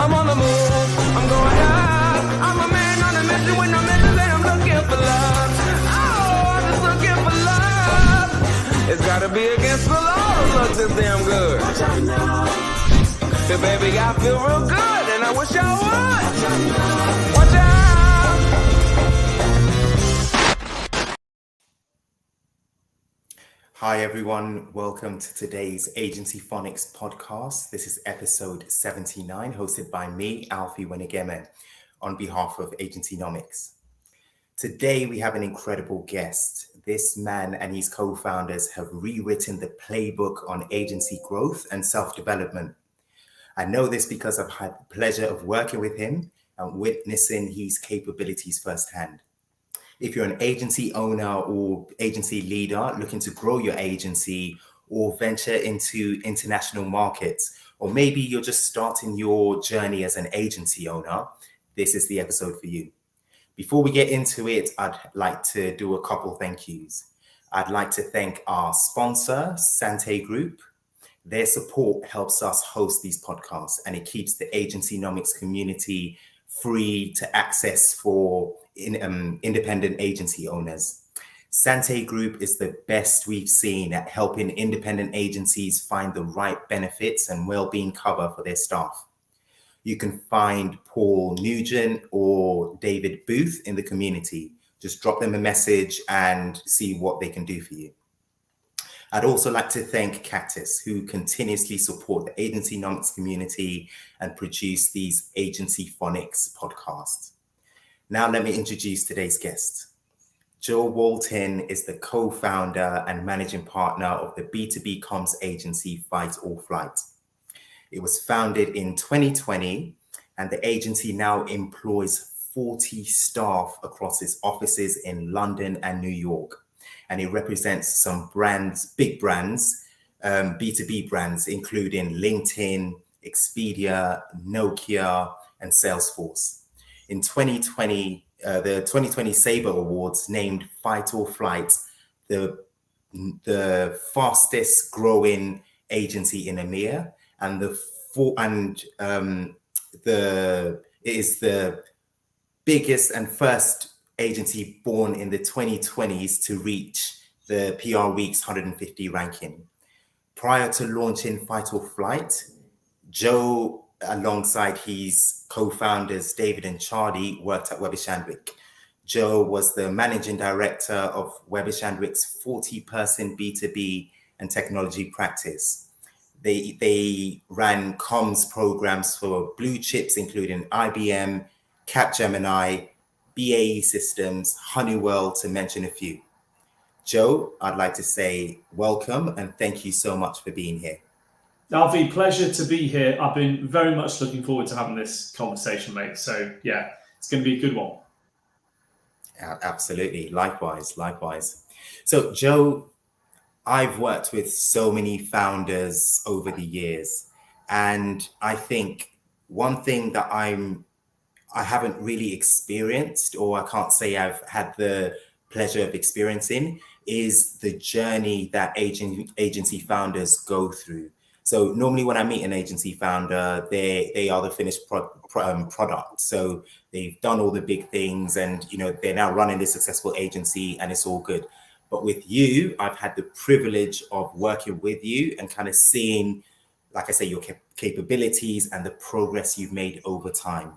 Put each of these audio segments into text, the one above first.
I'm on the move, I'm going up. I'm a man on a mission with no mission, and I'm looking for love. Oh, I'm just looking for love. It's gotta be against the law to look this damn good. So baby, I feel real good, and I wish I would. Watch out. Hi everyone, welcome to today's Agencyphonics podcast. This is episode 79, hosted by me, Alfie Wenegieme, on behalf of Agencynomics. Today we have an incredible guest. This man and his co-founders have rewritten the playbook on agency growth and self-development. I know this because I've had the pleasure of working with him and witnessing his capabilities firsthand. If you're an agency owner or agency leader looking to grow your agency or venture into international markets, or maybe you're just starting your journey as an agency owner, this is the episode for you. Before we get into it, I'd like to do a couple thank yous. I'd like to thank our sponsor, Santé Group. Their support helps us host these podcasts, and it keeps the Agencynomics community free to access for independent agency owners. Santé Group is the best we've seen at helping independent agencies find the right benefits and well-being cover for their staff. You can find Paul Nugent or David Booth in the community. Just drop them a message and see what they can do for you. I'd also like to thank Cactus, who continuously support the Agencynomics community and produce these Agencyphonics podcasts. Now let me introduce today's guest. Joe Walton is the co-founder and managing partner of the B2B comms agency Fight or Flight. It was founded in 2020, and the agency now employs 40 staff across its offices in London and New York. And it represents some brands, big brands, B2B brands, including LinkedIn, Expedia, Nokia, and Salesforce. In 2020, the 2020 Sabre Awards named Fight or Flight the fastest growing agency in EMEA, and it is the biggest and first agency born in the 2020s to reach the PR Week's 150 ranking. Prior to launching Fight or Flight, Joe, alongside his co-founders David and Charlie, worked at Shandwick. Joe was the managing director of Shandwick's 40-person B2B and technology practice. They ran comms programs for blue chips, including IBM, Capgemini, BAE Systems, Honeywell, to mention a few. Joe, I'd like to say welcome and thank you so much for being here. Alfie, pleasure to be here. I've been very much looking forward to having this conversation, mate. So yeah, it's going to be a good one. Absolutely. Likewise. So Joe, I've worked with so many founders over the years, and I think one thing that I haven't really experienced, or I can't say I've had the pleasure of experiencing, is the journey that agency founders go through. So normally when I meet an agency founder, they are the finished product. So they've done all the big things and they're now running this successful agency and it's all good. But with you, I've had the privilege of working with you and kind of seeing, like I say, your capabilities and the progress you've made over time.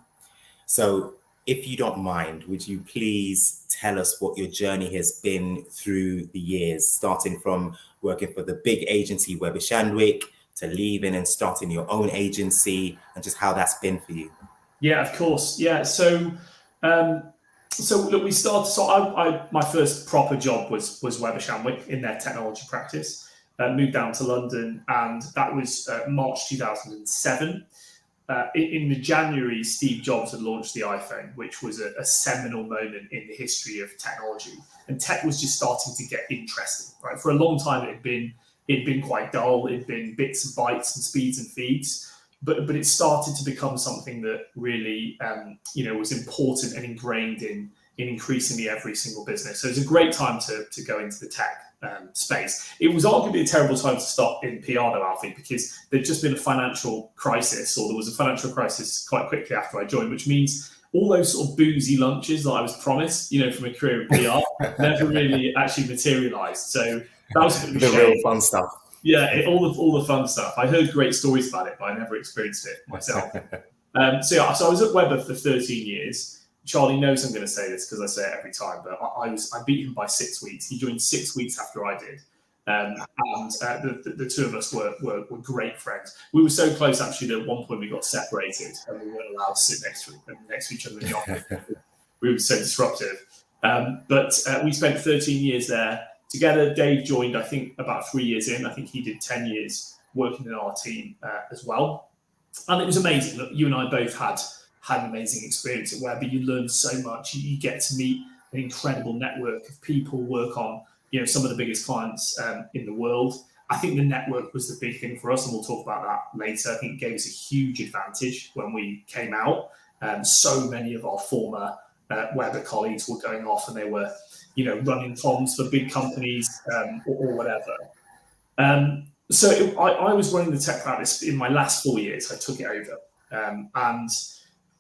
So if you don't mind, would you please tell us what your journey has been through the years, starting from working for the big agency Shandwick to leaving and starting your own agency, and just how that's been for you? Yeah, of course. Yeah. So look, we started. So my first proper job was Shandwick in their technology practice. Moved down to London, and that was March 2007. In the January, Steve Jobs had launched the iPhone, which was a seminal moment in the history of technology. And tech was just starting to get interesting, right? For a long time, it'd been quite dull. It'd been bits and bytes and speeds and feeds, but it started to become something that really, was important and ingrained in increasingly every single business. So it was a great time to go into the tech. space. It was arguably a terrible time to start in PR though, Alfie, because there'd just been a financial crisis, or there was a financial crisis quite quickly after I joined, which means all those sort of boozy lunches that I was promised, from a career in PR, never really actually materialised. So that was a bit of a The shame. real fun stuff. Yeah, all the fun stuff. I heard great stories about it, but I never experienced it myself. So I was at Weber for 13 years. Charlie knows I'm going to say this because I say it every time, but I beat him by 6 weeks. He joined 6 weeks after I did. And the two of us were great friends. We were so close, actually, that at one point we got separated and we weren't allowed to sit next to each other in the office. We were so disruptive. But we spent 13 years there together. Dave joined, I think, about 3 years in. I think he did 10 years working in our team as well. And it was amazing. Look, you and I both had an amazing experience at Weber. You learn so much. You get to meet an incredible network of people, work on some of the biggest clients in the world. I think the network was the big thing for us, and we'll talk about that later. I think it gave us a huge advantage when we came out. So many of our former Weber colleagues were going off and they were, running comms for big companies or whatever. So I was running the tech practice in my last 4 years. I took it over, and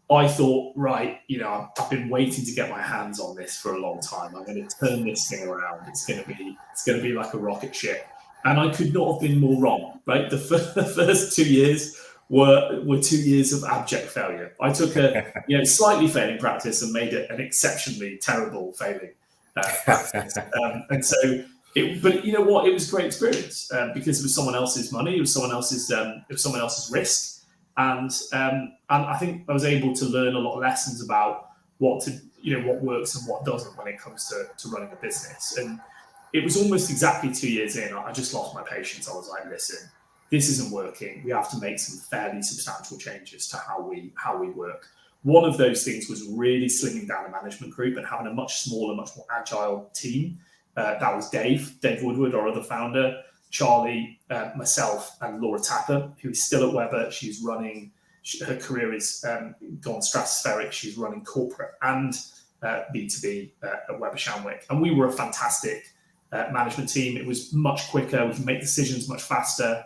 I thought, right, I've been waiting to get my hands on this for a long time. I'm going to turn this thing around. It's going to be like a rocket ship, and I could not have been more wrong. Right, the first 2 years were 2 years of abject failure. I took a slightly failing practice and made it an exceptionally terrible failing practice, and so. But you know what? It was a great experience because it was someone else's money. It was someone else's risk, and I think I was able to learn a lot of lessons about what works and what doesn't when it comes to running a business. And it was almost exactly 2 years in. I just lost my patience. I was like, listen, this isn't working. We have to make some fairly substantial changes to how we work. One of those things was really slimming down the management group and having a much smaller, much more agile team. That was Dave Woodward, our other founder, Charlie, myself, and Laura Tapper, who is still at Weber. She's running, her career has gone stratospheric. She's running corporate and B2B at Weber Shandwick. And we were a fantastic management team. It was much quicker. We could make decisions much faster.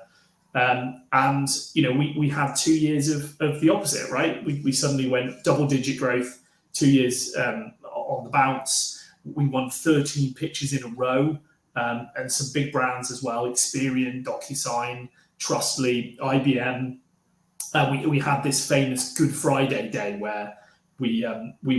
And we had 2 years of the opposite, right? We suddenly went double-digit growth, 2 years on the bounce. We won 13 pitches in a row, and some big brands as well: Experian, DocuSign, Trustly, IBM. We had this famous Good Friday day where we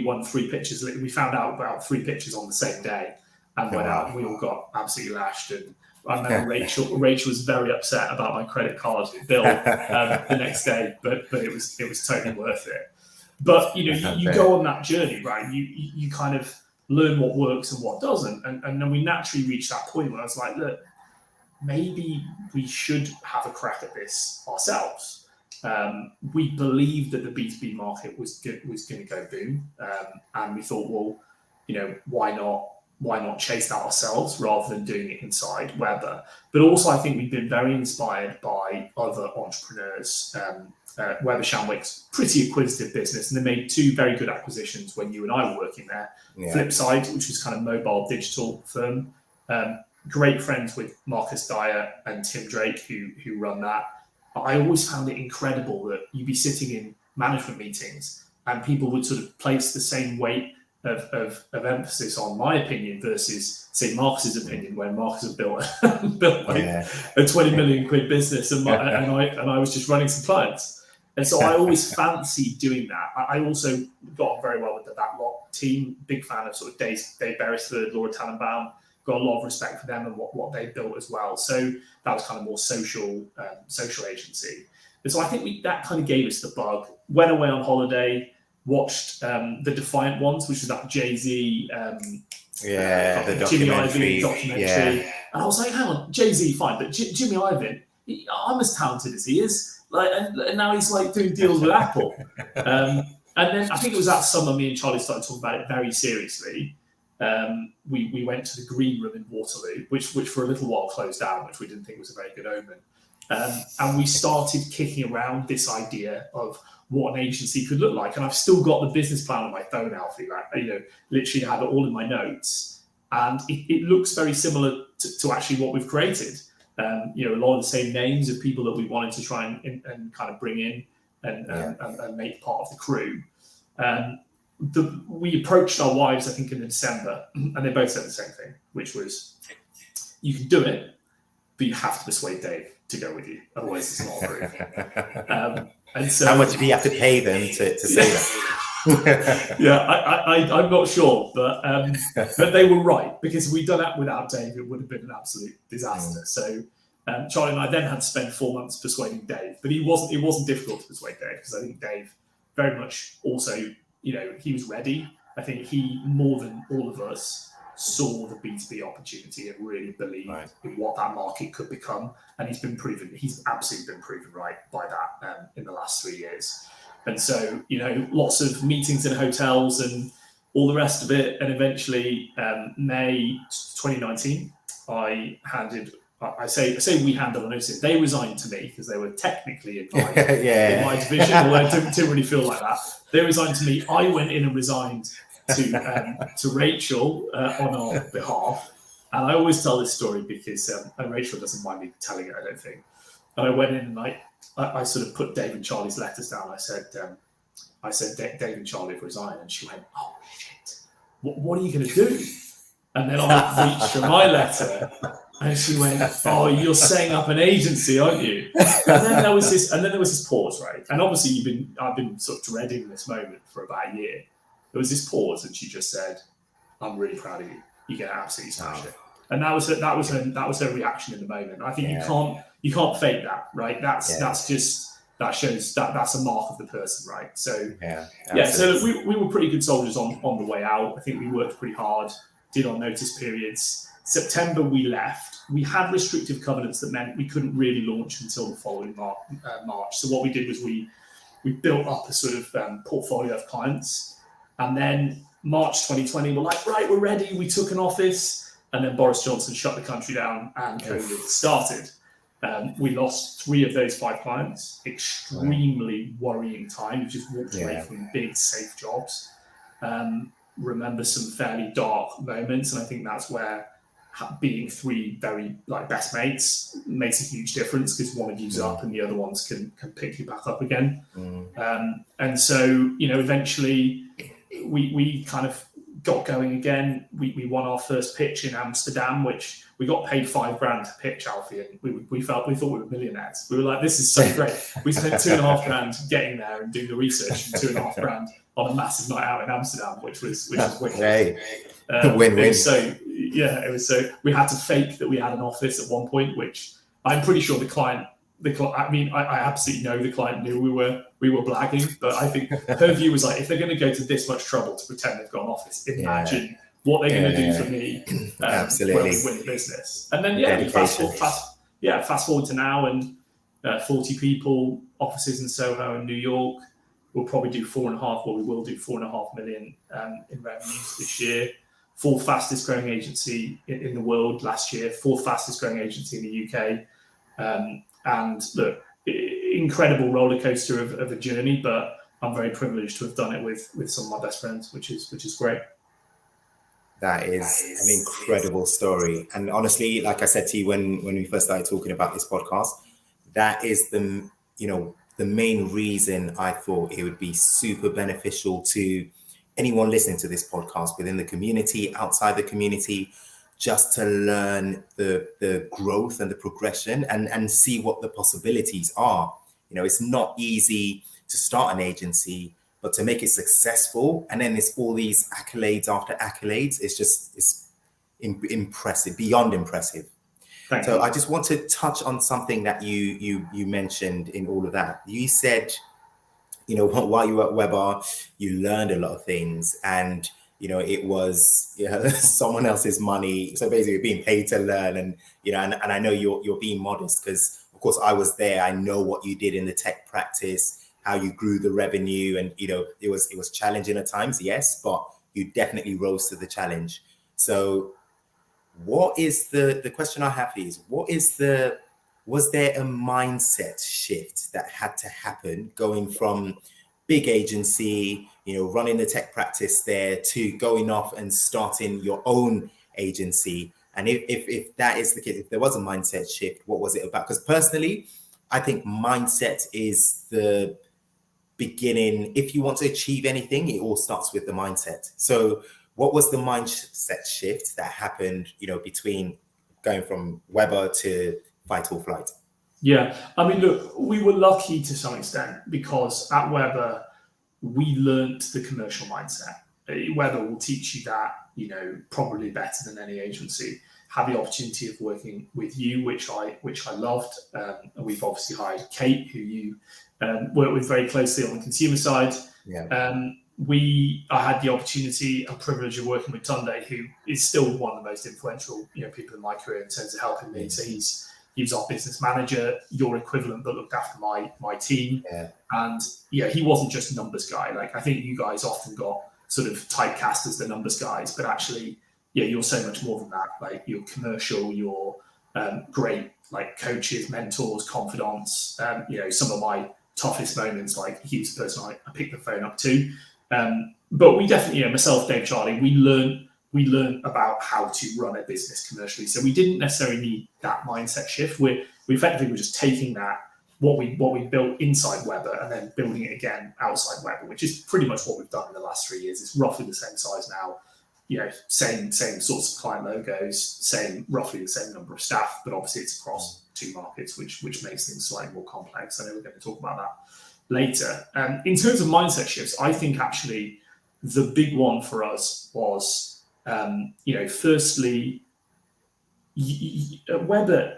won 3 pitches. We found out about 3 pitches on the same day and went out, and we all got absolutely lashed. And I remember Rachel was very upset about my credit card bill the next day, but it was totally worth it. But you go on that journey, right? You kind of learn what works and what doesn't. And then we naturally reached that point where I was like, look, maybe we should have a crack at this ourselves. We believed that the B2B market was going to go boom. And we thought, well, why not chase that ourselves rather than doing it inside Weber? But also I think we've been very inspired by other entrepreneurs. Weber Shandwick's pretty acquisitive business, and they made 2 very good acquisitions when you and I were working there. Yeah. Flipside, which was kind of mobile digital firm, great friends with Marcus Dyer and Tim Drake who run that. I always found it incredible that you'd be sitting in management meetings and people would sort of place the same weight of emphasis on my opinion versus say Marcus's opinion, when Marcus had built a 20 million quid business and I was just running some clients. And so I always fancied doing that. I also got very well with that lot team, big fan of sort of Dave Beresford, Laura Tannenbaum, got a lot of respect for them and what they built as well. So that was kind of more social agency. And so I think that kind of gave us the bug. Went away on holiday, watched the Defiant Ones, which was that Jay-Z, the Jimmy Iovine documentary. Yeah. And I was like, hang on, Jay-Z, fine, but Jimmy Iovine, I'm as talented as he is. And now he's like doing deals with Apple. And then I think it was that summer, me and Charlie started talking about it very seriously. We went to the Green Room in Waterloo, which for a little while closed down, which we didn't think was a very good omen. And we started kicking around this idea of what an agency could look like. And I've still got the business plan on my phone, Alfie. Literally have it all in my notes. And it looks very similar to actually what we've created. A lot of the same names of people that we wanted to try and kind of bring in and make part of the crew. We approached our wives, I think, in December, and they both said the same thing, which was, you can do it, but you have to persuade Dave to go with you. Otherwise, it's not approved. And so, how much do you have to pay them to say that? Yeah, I'm not sure, but they were right, because if we'd done that without Dave, it would have been an absolute disaster. So Charlie and I then had to spend 4 months persuading Dave, but it wasn't difficult to persuade Dave, because I think Dave very much also, he was ready. I think he, more than all of us, saw the B2B opportunity and really believed in what that market could become. And he's absolutely been proven right by that in the last 3 years. And so, lots of meetings in hotels and all the rest of it. And eventually, May 2019, I say we handed a notice in. They resigned to me because they were technically in my division, although I didn't really feel like that. They resigned to me. I went in and resigned to Rachel on our behalf. And I always tell this story because and Rachel doesn't mind me telling it, I don't think. And I went in and I sort of put Dave and Charlie's letters down. I said Dave and Charlie have resigned, and she went, "Oh shit, what are you going to do?" And then I reached for my letter, and she went, "Oh, you're setting up an agency, aren't you?" And then there was this pause, right? And obviously I've been sort of dreading this moment for about a year. There was this pause, and she just said, "I'm really proud of you. You're going to absolutely smash it." And that was her reaction in the moment. I think you can't fake that, right? That shows that's a mark of the person, right? So so we were pretty good soldiers on the way out. I think we worked pretty hard, did our notice periods. September we left. We had restrictive covenants that meant we couldn't really launch until the following March. So what we did was we built up a sort of portfolio of clients, and then March 2020 we're like, right, we're ready. We took an office. And then Boris Johnson shut the country down and COVID started. We lost 3 of those 5 clients. Extremely worrying time. We just walked away from big, safe jobs. Remember some fairly dark moments. And I think that's where being 3 very best mates makes a huge difference, because one of you's up and the other ones can pick you back up again. And so, eventually we kind of got going again. We won our first pitch in Amsterdam, which we got paid $5,000 to pitch, Alfie, and we thought we were millionaires. We were like, this is so great. We spent $2,500 getting there and doing the research, and $2,500 on a massive night out in Amsterdam, which was wicked. Hey, win-win. It was so we had to fake that we had an office at one point, which I'm pretty sure the client, I absolutely know the client knew we were blagging, but I think her view was like, if they're going to go to this much trouble to pretend they've got an office, imagine what they're going to do for me. Absolutely. When we win the business. And then fast forward to now, and 40 people, offices in Soho and New York. We'll probably do we will do 4.5 million in revenues this year. 4th fastest growing agency in the world last year. 4th fastest growing agency in the UK. And look, incredible roller coaster of a journey, but I'm very privileged to have done it with some of my best friends, which is great. That is an incredible story. And honestly, like I said to you when we first started talking about this podcast, that is the main reason I thought it would be super beneficial to anyone listening to this podcast within the community, outside the community, just to learn the growth and the progression and see what the possibilities are. It's not easy to start an agency, but to make it successful, and then it's all these accolades after accolades, it's impressive, beyond impressive. Thank you. I just want to touch on something that you mentioned in all of that. You said, while you were at Weber, you learned a lot of things, and it was someone else's money. So basically, you're being paid to learn, and and I know you're being modest, because of course I was there. I know what you did in the tech practice, how you grew the revenue, and it was challenging at times, yes, but you definitely rose to the challenge. So, what is the question I have is, was there a mindset shift that had to happen going from big agency, running the tech practice there, to going off and starting your own agency? And if that is the case, if there was a mindset shift, what was it about? Because personally, I think mindset is the beginning. If you want to achieve anything, it all starts with the mindset. So what was the mindset shift that happened, between going from Weber to Fight or Flight? Yeah, I mean, look, we were lucky to some extent because at Weber, we learned the commercial mindset. Weber will teach you that, probably better than any agency. Had the opportunity of working with you, which I loved. And we've obviously hired Kate, who you work with very closely on the consumer side. Yeah. I had the opportunity and privilege of working with Tunde, who is still one of the most influential, people in my career in terms of helping me. So he was our business manager, your equivalent, but looked after my team. Yeah. And he wasn't just a numbers guy. Like, I think you guys often got sort of typecast as the numbers guys, but actually, you're so much more than that. Like, you're commercial, you're great, like coaches, mentors, confidants. Some of my toughest moments, like he was the person I picked the phone up to. But we definitely, myself, Dave, Charlie, we learned about how to run a business commercially. So we didn't necessarily need that mindset shift. We effectively were just taking that, what we built inside Weber, and then building it again outside Weber, which is pretty much what we've done in the last 3 years. It's roughly the same size now. Same sorts of client logos, roughly the same number of staff, but obviously it's across 2 markets, which makes things slightly more complex. I know we're going to talk about that later. In terms of mindset shifts, I think actually the big one for us was, firstly, at Weber,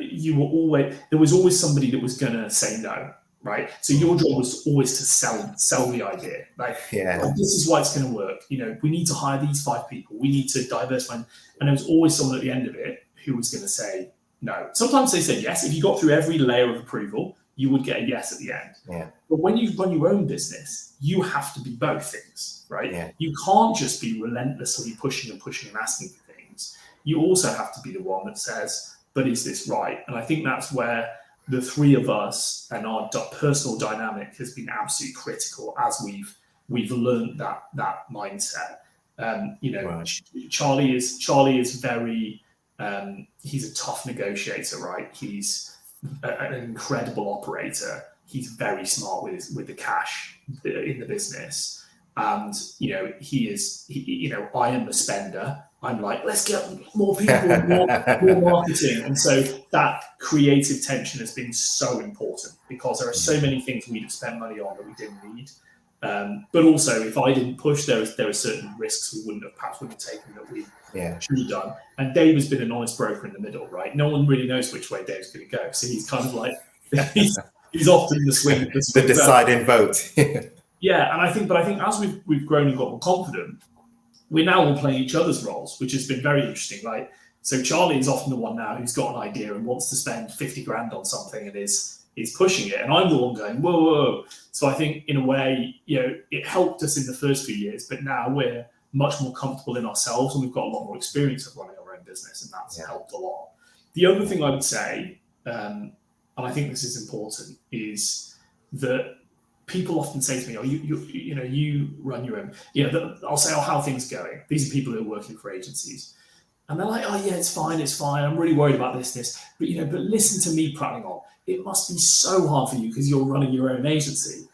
there was always somebody that was going to say no, right? So your job was always to sell the idea. Like, this is why it's going to work. We need to hire these 5 people. We need to diversify. And there was always someone at the end of it who was going to say no. Sometimes they said yes. If you got through every layer of approval, you would get a yes at the end. Yeah. But when you run your own business, you have to be both things, right? Yeah. You can't just be relentlessly pushing and asking for things. You also have to be the one that says, but is this right? And I think that's where the 3 of us and our personal dynamic has been absolutely critical as we've learned that mindset. Right. Charlie is very, he's a tough negotiator, right? He's an incredible operator. He's very smart with the cash in the business. And, I am the spender. I'm like, let's get more people, more marketing. And so that creative tension has been so important because there are so many things we'd have spent money on that we didn't need. But also, if I didn't push, there are certain risks we wouldn't have taken that we should have done. And Dave has been an honest broker in the middle, right? No one really knows which way Dave's going to go. So he's kind of like, he's often the swing. The deciding vote. Yeah, and I think as we've grown and got more confident, we're now all playing each other's roles, which has been very interesting, right? So Charlie is often the one now who's got an idea and wants to spend 50 grand on something and is pushing it. And I'm the one going, whoa. So I think in a way, it helped us in the first few years, but now we're much more comfortable in ourselves and we've got a lot more experience of running our own business, and that's helped a lot. The other thing I would say, and I think this is important, is that people often say to me, "Oh, you run your own." I'll say, "Oh, how are things going?" These are people who are working for agencies, and they're like, "Oh, yeah, it's fine. I'm really worried about this." But listen to me prattling on. It must be so hard for you because you're running your own agency.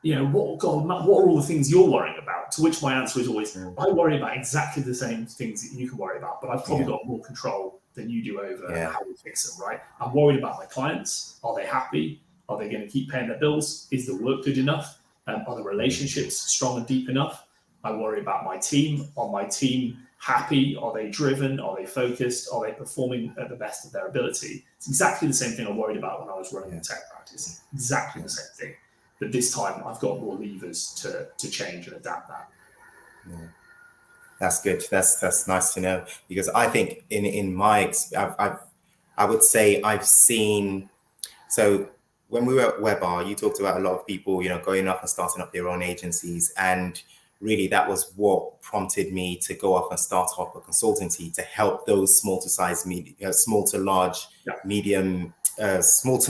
What are all the things you're worrying about? To which my answer is always, I worry about exactly the same things that you can worry about, but I've probably got more control than you do over how we fix them. Right? I'm worried about my clients. Are they happy? Are they going to keep paying their bills? Is the work good enough? Are the relationships strong and deep enough? I worry about my team. Are my team happy? Are they driven? Are they focused? Are they performing at the best of their ability? It's exactly the same thing I worried about when I was running the tech practice. Exactly the same thing. But this time I've got more levers to change and adapt that. Yeah. That's good. That's nice to know, because I think in my I would say I've seen, so when we were at Weber, you talked about a lot of people, going off and starting up their own agencies. And really that was what prompted me to go off and start up a consultancy to help those small to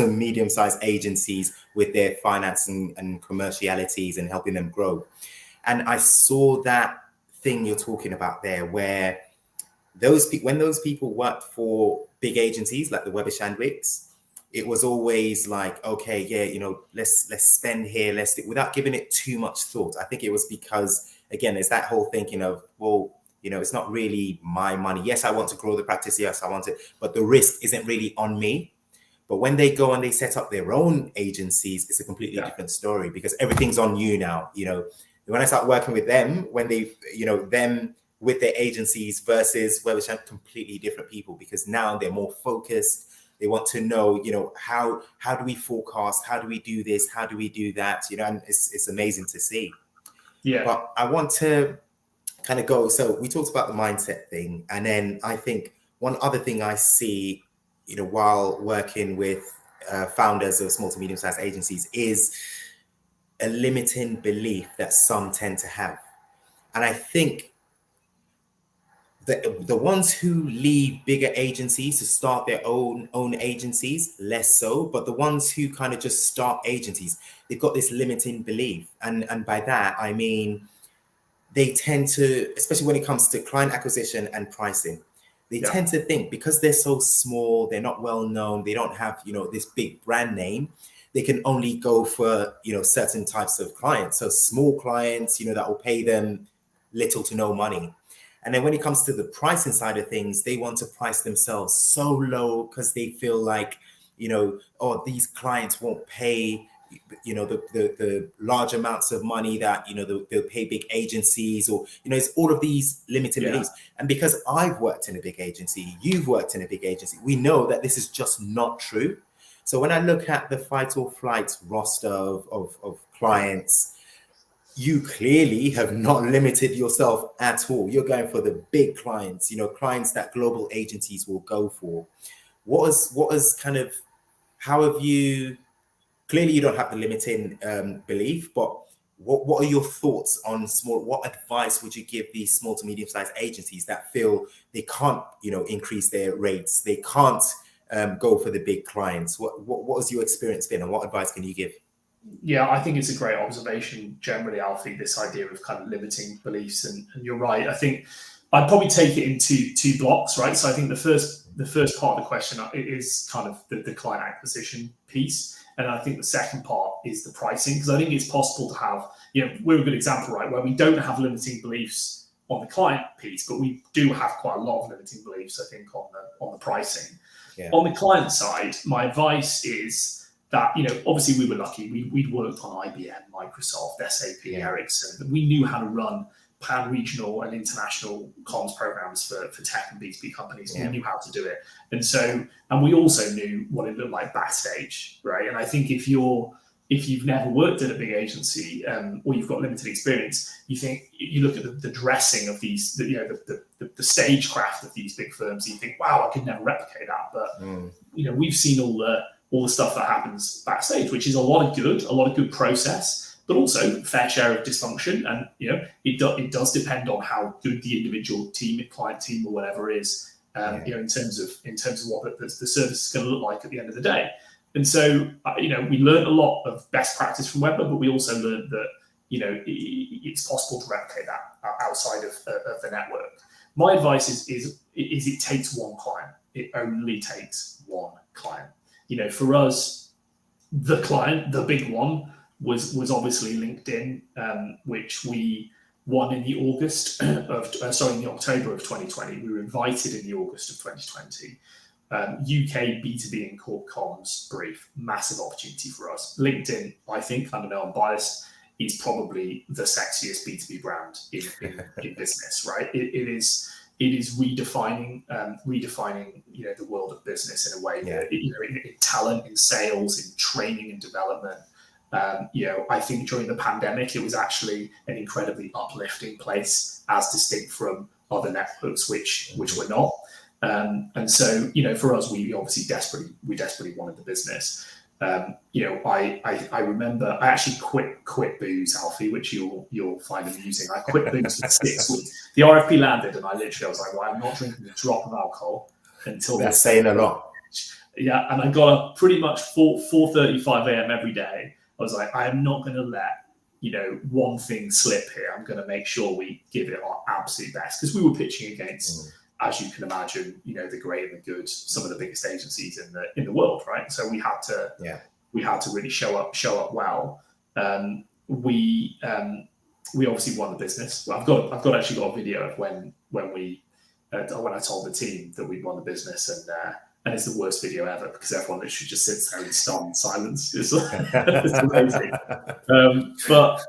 medium-sized agencies with their financing and commercialities and helping them grow. And I saw that thing you're talking about there, where when those people worked for big agencies like the Weber Shandwicks, it was always like, okay, yeah, you know, let's spend here, without giving it too much thought. I think it was because, again, there's that whole thinking of, well, you know, it's not really my money. Yes, I want to grow the practice. Yes, I want it, but the risk isn't really on me. But when they go and they set up their own agencies, it's a completely different story, because everything's on you now. You know, when I start working with them, when they, you know, them with their agencies versus Weber Shandwick, completely different people, because now they're more focused. They want to know, you know, how do we forecast? How do we do this? How do we do that? You know, and it's amazing to see. Yeah. But I want to kind of go. So we talked about the mindset thing, and then I think one other thing I see, you know, while working with founders of small to medium-sized agencies, is a limiting belief that some tend to have, and I think the ones who leave bigger agencies to start their own agencies, less so, but the ones who kind of just start agencies, they've got this limiting belief. And by that, I mean, they tend to, especially when it comes to client acquisition and pricing, they tend to think, because they're so small, they're not well known, they don't have, you know, this big brand name, they can only go for, you know, certain types of clients. So small clients, you know, that will pay them little to no money. And then when it comes to the pricing side of things, they want to price themselves so low because they feel like, you know, oh, these clients won't pay, you know, the large amounts of money that, you know, they'll pay big agencies, or, you know, it's all of these limited beliefs. And because I've worked in a big agency, you've worked in a big agency, we know that this is just not true. So when I look at the Fight or Flight roster of clients, you clearly have not limited yourself at all. You're going for the big clients, you know, clients that global agencies will go for. What is kind of, how have you, clearly you don't have the limiting belief, but what are your thoughts on what advice would you give these small to medium sized agencies that feel they can't, you know, increase their rates, they can't go for the big clients? What has your experience been, and what advice can you give? Yeah, I think it's a great observation generally, Alfie, this idea of kind of limiting beliefs. And you're right. I think I'd probably take it into two blocks, right? So I think the first part of the question is kind of the client acquisition piece. And I think the second part is the pricing, because I think it's possible to have, you know, we're a good example, right, where we don't have limiting beliefs on the client piece, but we do have quite a lot of limiting beliefs, I think, on the pricing. Yeah. On the client side, my advice is that, you know, obviously we were lucky. We'd worked on IBM, Microsoft, SAP, Ericsson. We knew how to run pan-regional and international comms programs for tech and B2B companies. We knew how to do it. And we also knew what it looked like backstage, right? And I think if you've never worked at a big agency or you've got limited experience, you look at the dressing of these, the stagecraft of these big firms, and you think, wow, I could never replicate that. But you know, we've seen all the stuff that happens backstage, which is a lot of good process, but also fair share of dysfunction. And, you know, it does depend on how good the individual team, client team or whatever is, you know, in terms of what the service is going to look like at the end of the day. And so, you know, we learned a lot of best practice from Weber, but we also learned that, you know, it's possible to replicate that outside of the network. My advice is it takes one client. It only takes one client. You know, for us, the client, the big one, was obviously LinkedIn, which we won in the October of 2020. We were invited in the August of 2020. UK B2B and corp comms brief, massive opportunity for us. LinkedIn, I think, I don't know, I'm biased, is probably the sexiest B2B brand in business, right? It is redefining, you know, the world of business in a way that, you know, in talent, in sales, in training and development. You know, I think during the pandemic, it was actually an incredibly uplifting place, as distinct from other networks, which were not. And so, you know, for us, we obviously desperately wanted the business. You know, I remember I actually quit booze, Alfie, which you'll find amusing. I quit booze for 6 weeks. The RFP landed, and I was like, well, I'm not drinking a drop of alcohol until that's saying a lot. Yeah, and I got up pretty much 4:35 a.m. every day. I was like, I am not going to let, you know, one thing slip here. I'm going to make sure we give it our absolute best, because we were pitching against as you can imagine, the great and the good, some of the biggest agencies in the world, right? So we had to really show up well. We obviously won the business. Well, I've actually got a video of when I told the team that we'd won the business, and it's the worst video ever because everyone literally just sits there in stunned silence. It's amazing. But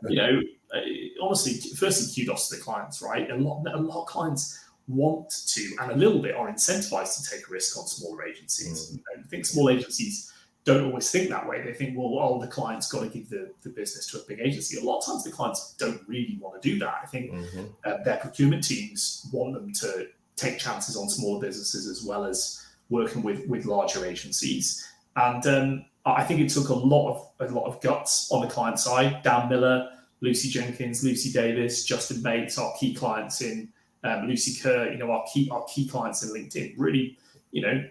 honestly, firstly, kudos to the clients, right? A lot of clients want to, and a little bit are incentivized to take a risk on smaller agencies. I think small agencies don't always think that way. They think, well, the client's got to give the business to a big agency. A lot of times the clients don't really want to do that. I think their procurement teams want them to take chances on smaller businesses as well as working with larger agencies. And I think it took a lot of guts on the client side. Dan Miller, Lucy Jenkins, Lucy Davis, Justin Bates, our key clients in Lucy Kerr, our key clients in LinkedIn really,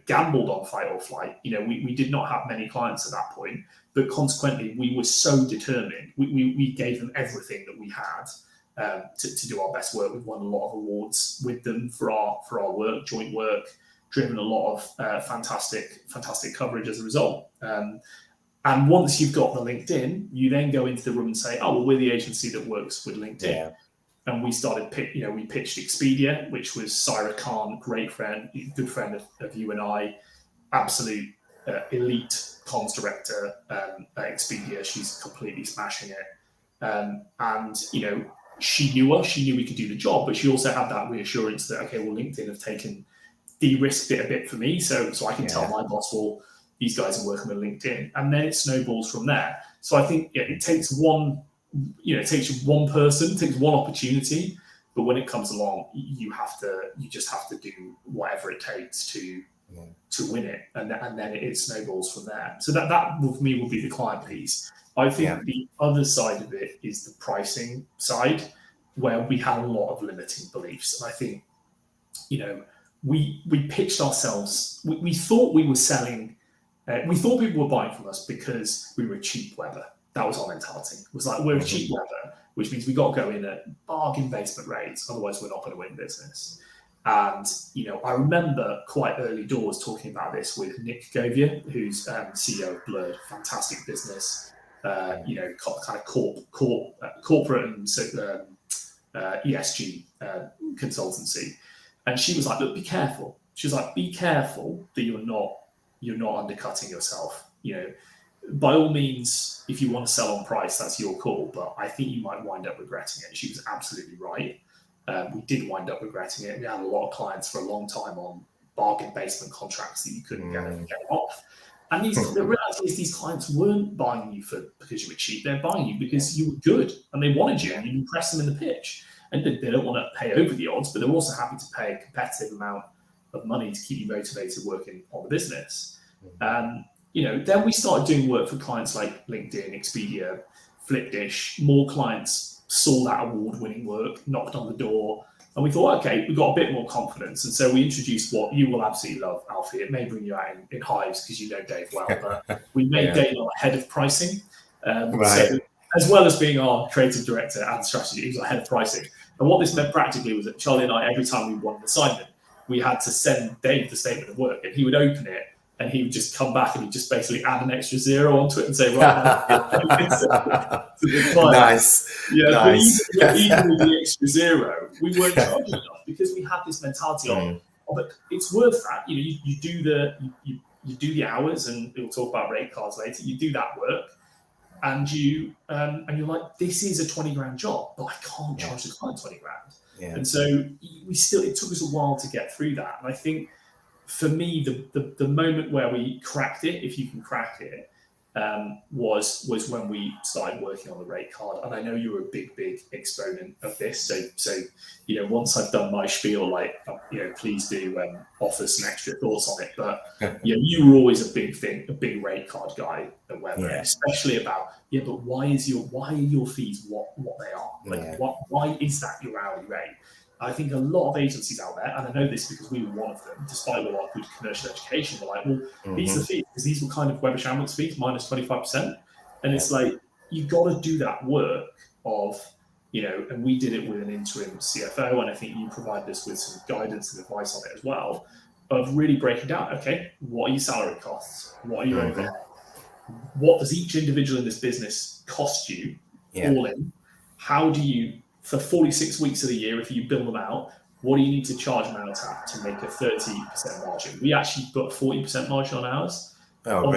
gambled on fight or flight. We did not have many clients at that point, but consequently, we were so determined. We gave them everything that we had to do our best work. We've won a lot of awards with them for our work, joint work, driven a lot of fantastic coverage as a result. And once you've got the LinkedIn, you then go into the room and say, oh, well, we're the agency that works with LinkedIn. Yeah. And we started, we pitched Expedia, which was Syra Khan, great friend, good friend of you and I, absolute elite comms director at Expedia. She's completely smashing it. And she knew us, she knew we could do the job, but she also had that reassurance that, okay, well, LinkedIn have de-risked it a bit for me. So I can tell my boss, well, these guys are working with LinkedIn. And then it snowballs from there. So I think it takes one person, it takes one opportunity, but when it comes along, you just have to do whatever it takes to win it, and then it snowballs from there. So that with me will be the client piece. I think the other side of it is the pricing side, where we had a lot of limiting beliefs. And I think, we pitched ourselves. We thought we were selling. We thought people were buying from us because we were a cheap Weber. That was our mentality. It was like, we're a cheap Weber, which means we got to go in at bargain basement rates. Otherwise, we're not going to win business. And, I remember quite early doors talking about this with Nick Govia, who's CEO of Blurred, fantastic business, kind of corporate and ESG consultancy. And she was like, look, be careful. She was like, be careful that you're not undercutting yourself. By all means, if you want to sell on price, that's your call, but I think you might wind up regretting it. She was absolutely right. We did wind up regretting it. We had a lot of clients for a long time on bargain basement contracts that you couldn't get off. And the reality is these clients weren't buying you because you were cheap. They're buying you because you were good and they wanted you and you impressed them in the pitch. And they don't want to pay over the odds, but they're also happy to pay a competitive amount of money to keep you motivated working on the business. Then we started doing work for clients like LinkedIn, Expedia, Flipdish. More clients saw that award-winning work, knocked on the door, and we thought, okay, we got a bit more confidence. And so we introduced what you will absolutely love, Alfie. It may bring you out in hives because you know Dave well, but we made Dave our head of pricing. So, as well as being our creative director and strategy, he was our head of pricing. And what this meant practically was that Charlie and I, every time we won an assignment, we had to send Dave the statement of work, and he would open it. And he would just come back and he'd just basically add an extra zero onto it and say, right, it's a good client. Nice. Yeah, nice. But even with the extra zero, we weren't charging enough because we had this mentality of but it's worth that. You do the hours, and we'll talk about rate cards later. You do that work, and you're like, this is a 20 grand job, but I can't charge the client 20 grand. Yeah. And so it took us a while to get through that. And I think, for me, the moment where we cracked it, if you can crack it, was when we started working on the rate card. And I know you were a big exponent of this. So once I've done my spiel, please do offer some extra thoughts on it. But you were always a big rate card guy at Weber, especially about but why are your fees what they are? Why is that your hourly rate? I think a lot of agencies out there, and I know this because we were one of them, despite all our good commercial education, were like, well, these are the fees, because these were kind of Weber Shandwick's fees, minus 25%. And it's like, you've got to do that work of and we did it with an interim CFO, and I think you provided us with some guidance and advice on it as well, of really breaking down, okay, what are your salary costs? What are your overhead? What does each individual in this business cost you all in? How do you, for 46 weeks of the year, if you bill them out, what do you need to charge them out at to make a 30% margin? We actually put a 40% margin on ours on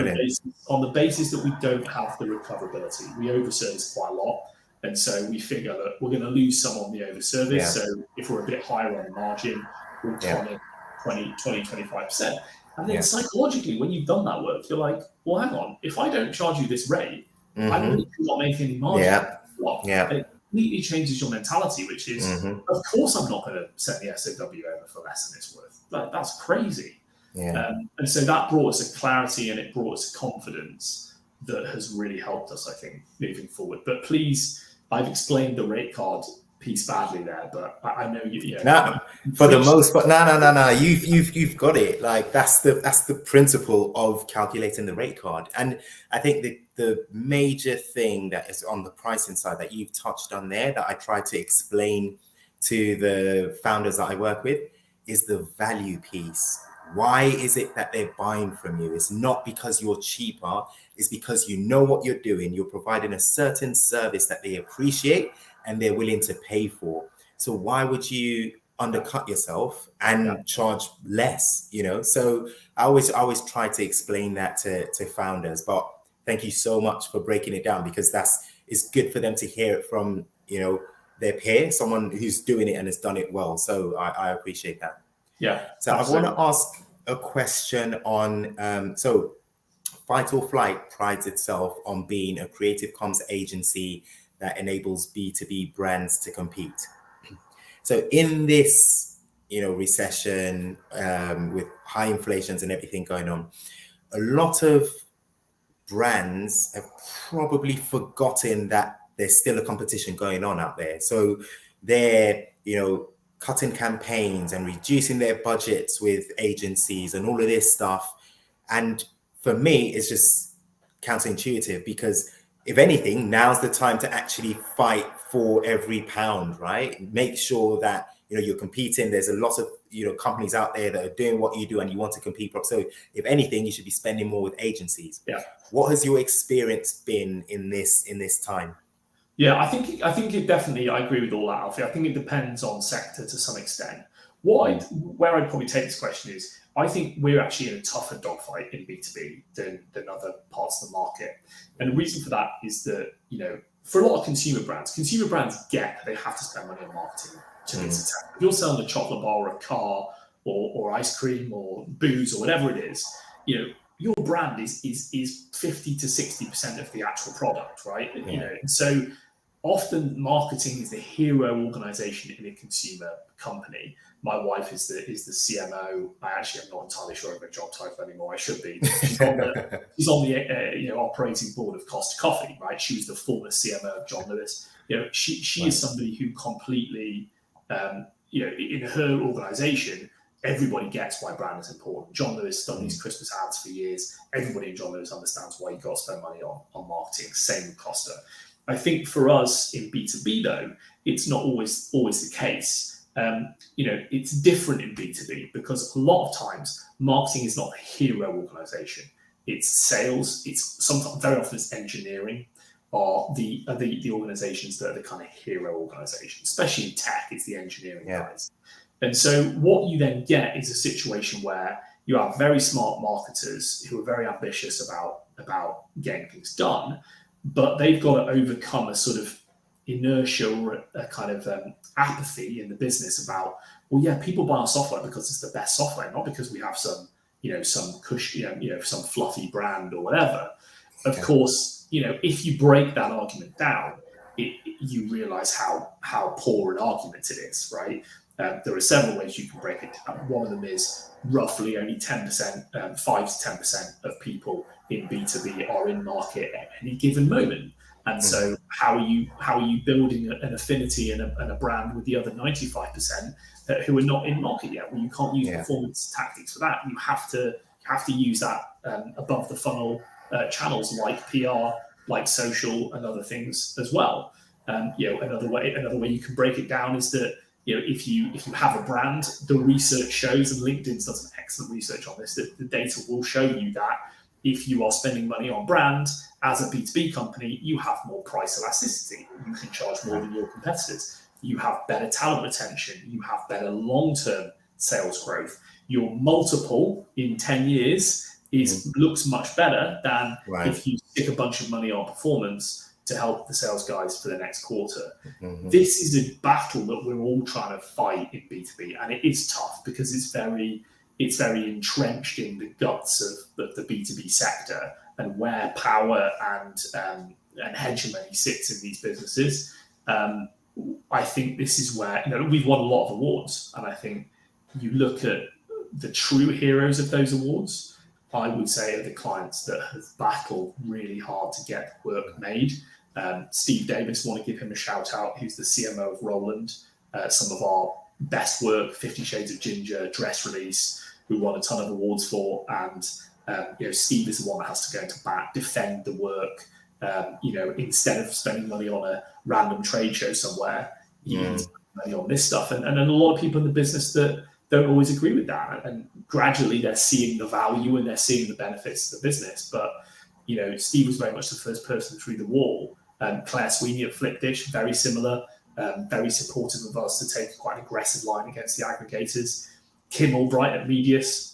the basis that we don't have the recoverability. We overservice quite a lot. And so we figure that we're going to lose some on the overservice. Yeah. So if we're a bit higher on the margin, we'll come in 20, 25%. And then psychologically, when you've done that work, you're like, well, hang on, if I don't charge you this rate, I'm really not making any margin. And it completely changes your mentality, which is, of course, I'm not going to send the SOW over for less than it's worth. That's crazy. And so that brought us a clarity, and it brought us a confidence that has really helped us, I think, moving forward. But please, I've explained the rate card piece badly there, but I know you. No, for the most part, no. You've got it. Like that's the principle of calculating the rate card. And I think the major thing that is on the pricing side that you've touched on there, that I try to explain to the founders that I work with, is the value piece. Why is it that they're buying from you? It's not because you're cheaper. It's because you know what you're doing. You're providing a certain service that they appreciate and they're willing to pay for. So why would you undercut yourself and charge less? So I always try to explain that to founders. But thank you so much for breaking it down, because it's good for them to hear it from their peer, someone who's doing it and has done it well. So I appreciate that. Yeah. So absolutely. I want to ask a question on, so Fight or Flight prides itself on being a creative comms agency that enables B2B brands to compete. So in this, recession, with high inflations and everything going on, a lot of brands have probably forgotten that there's still a competition going on out there. So they're, cutting campaigns and reducing their budgets with agencies and all of this stuff. And for me, it's just counterintuitive, because if anything, now's the time to actually fight for every pound, right? Make sure that, you're competing. There's a lot of, companies out there that are doing what you do and you want to compete. So if anything, you should be spending more with agencies. Yeah. What has your experience been in this time? Yeah, I think it definitely, I agree with all that, Alfie. I think it depends on sector to some extent. Where I'd probably take this question is, I think we're actually in a tougher dogfight in B2B than other parts of the market. And the reason for that is that, for a lot of consumer brands get that they have to spend money on marketing to be successful. If you're selling a chocolate bar or a car or ice cream or booze or whatever it is, your brand is 50 to 60% of the actual product, right? And so often marketing is the hero organization in a consumer company. My wife is the CMO. I actually am not entirely sure of her job title anymore. I should be. She's on the operating board of Costa Coffee, right? She was the former CMO of John Lewis. She is somebody who completely, in her organization, everybody gets why brand is important. John Lewis done these Christmas ads for years. Everybody in John Lewis understands why you've got to spend money on marketing. Same with Costa. I think for us in B2B, though, it's not always the case. It's different in B2B, because a lot of times marketing is not a hero organization. It's sales. It's sometimes, very often, it's engineering, are the organizations that are the kind of hero organizations. Especially in tech, it's the engineering guys. And so what you then get is a situation where you have very smart marketers who are very ambitious about getting things done, but they've got to overcome a sort of inertia or a kind of apathy in the business about, well, yeah, people buy our software because it's the best software, not because we have some cushy, some fluffy brand or whatever. Of course, if you break that argument down, you realize how poor an argument it is, right? There are several ways you can break it down. One of them is roughly only 10%, 5 to 10% of people in B2B are in market at any given moment. And so how are you building an affinity and a brand with the other 95% who are not in market yet? Well, you can't use performance tactics for that. You have to use that above the funnel channels like PR, like social and other things as well. Another way you can break it down is that if you have a brand, the research shows, and LinkedIn's done some excellent research on this, that the data will show you that if you are spending money on brand as a B2B company, you have more price elasticity. You can charge more than your competitors. You have better talent retention. You have better long-term sales growth. Your multiple in 10 years looks much better than if you stick a bunch of money on performance to help the sales guys for the next quarter. This is a battle that we're all trying to fight in B2B, and it is tough because it's very entrenched in the guts of the B2B sector and where power and hegemony sits in these businesses. I think this is where we've won a lot of awards, and I think you look at the true heroes of those awards, I would say are the clients that have battled really hard to get work made. Steve Davis, want to give him a shout out. He's the CMO of Roland. Some of our best work, 50 Shades of Ginger, Dress Release, we won a ton of awards for. And Steve is the one that has to go into bat, defend the work. Instead of spending money on a random trade show somewhere, he spends money on this stuff. And a lot of people in the business that don't always agree with that. And gradually they're seeing the value and they're seeing the benefits of the business. But, Steve was very much the first person through the wall. Claire Sweeney at Flipdish, very similar, very supportive of us to take quite an aggressive line against the aggregators. Kim Albright at Medius,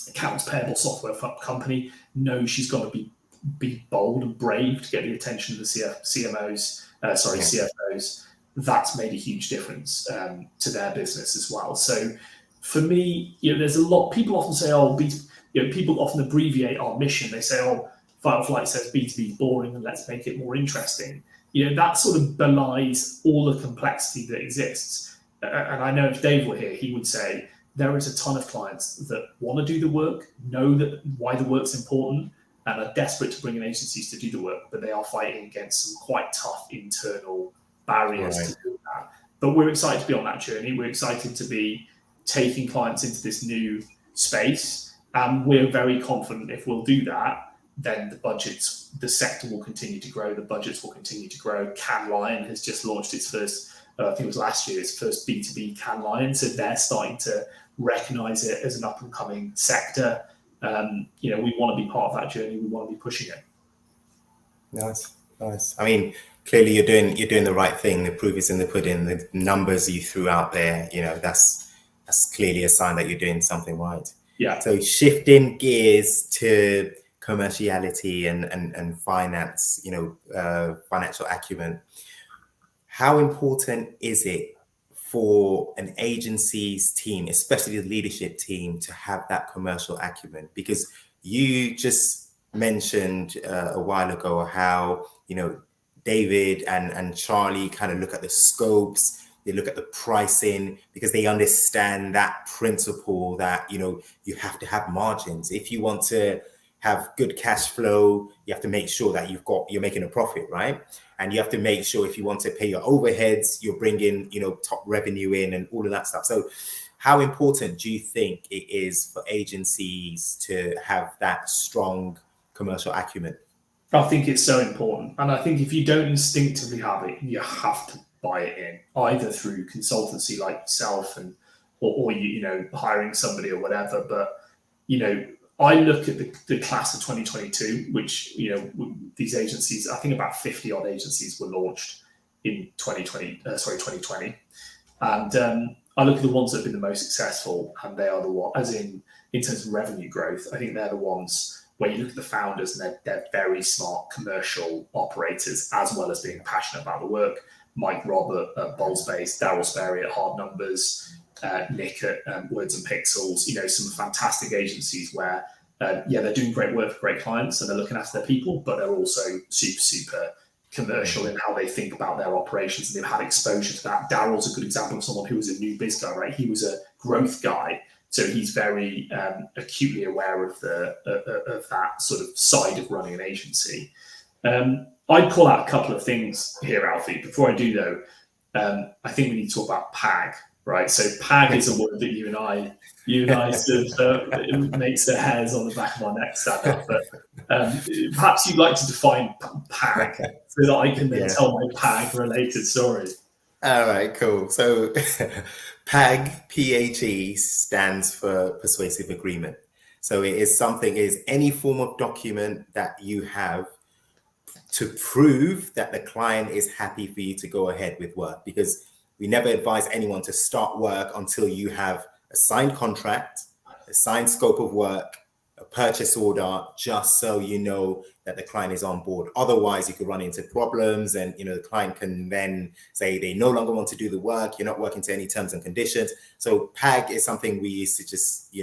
accounts payable software company, knows she's got to be bold and brave to get the attention of the CFOs. That's made a huge difference to their business as well. So for me, there's a lot. People often say, people often abbreviate our mission. They say, Final Flight says B2B is boring and let's make it more interesting. That sort of belies all the complexity that exists. And I know if Dave were here, he would say there is a ton of clients that want to do the work, know that why the work's important, and are desperate to bring in agencies to do the work, but they are fighting against some quite tough internal barriers to do that. But we're excited to be on that journey. We're excited to be taking clients into this new space. And we're very confident if we'll do that, then the sector will continue to grow, the budgets will continue to grow. Cannes Lion has just launched its first, I think it was last year, its first B2B Cannes Lion. So they're starting to recognize it as an up and coming sector. We want to be part of that journey. We want to be pushing it. Nice. I mean, clearly you're doing the right thing. The proof is in the pudding. The numbers you threw out there, that's clearly a sign that you're doing something right. Yeah. So shifting gears to commerciality and finance, financial acumen. How important is it for an agency's team, especially the leadership team, to have that commercial acumen? Because you just mentioned a while ago how, David and Charlie kind of look at the scopes, they look at the pricing, because they understand that principle that, you have to have margins. If you want to have good cash flow, you have to make sure that you're making a profit, right? And you have to make sure if you want to pay your overheads, you're bringing, top revenue in and all of that stuff. So how important do you think it is for agencies to have that strong commercial acumen? I think it's so important. And I think if you don't instinctively have it, you have to buy it in, either through consultancy like yourself or hiring somebody or whatever. But, I look at the class of 2022, which, these agencies, I think about 50 odd agencies were launched in 2020. And I look at the ones that have been the most successful, and they are the ones, as in terms of revenue growth, I think they're the ones where you look at the founders and they're very smart commercial operators, as well as being passionate about the work. Mike Robert at Bowlspace, Daryl Sperry at Hard Numbers, Nick at Words and Pixels, some fantastic agencies where, they're doing great work for great clients and they're looking after their people, but they're also super commercial in how they think about their operations, and they've had exposure to that. Daryl's a good example of someone who was a new biz guy, right? He was a growth guy, so he's very acutely aware of of that sort of side of running an agency. I'd call out a couple of things here, Alfie. Before I do though, I think we need to talk about PAG, right? So PAG is a word that you and I sort of, it makes the hairs on the back of our neck stand up. But perhaps you'd like to define PAG so that I can then tell my PAG related story. All right, cool. So PAG, P-H-E, stands for persuasive agreement. So it is any form of document that you have to prove that the client is happy for you to go ahead with work, because we never advise anyone to start work until you have a signed contract, a signed scope of work, a purchase order, just so you know that the client is on board. Otherwise, you could run into problems, and the client can then say they no longer want to do the work. You're not working to any terms and conditions. So PAG is something we used to just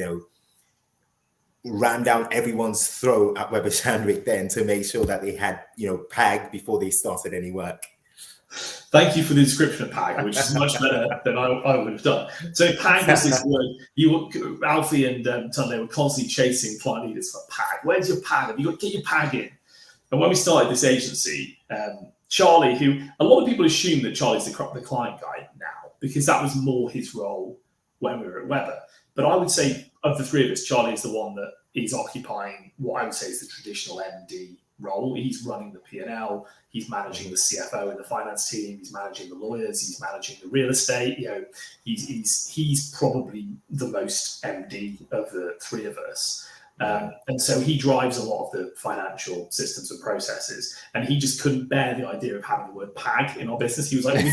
ram down everyone's throat at Weber Shandwick then to make sure that they had PAG before they started any work. Thank you for the description of PAG, which is much better than I would have done. So PAG was this word. Alfie and Tunde were constantly chasing client leaders for PAG. Where's your PAG? Have you got to get your PAG in? And when we started this agency, Charlie, who a lot of people assume that Charlie's the client guy now, because that was more his role when we were at Weber. But I would say of the three of us, Charlie is the one that is occupying what I would say is the traditional MD role. He's running the P&L, he's managing the CFO and the finance team, he's managing the lawyers, he's managing the real estate. He's probably the most MD of the three of us. And so he drives a lot of the financial systems and processes, and he just couldn't bear the idea of having the word PAG in our business. He was like,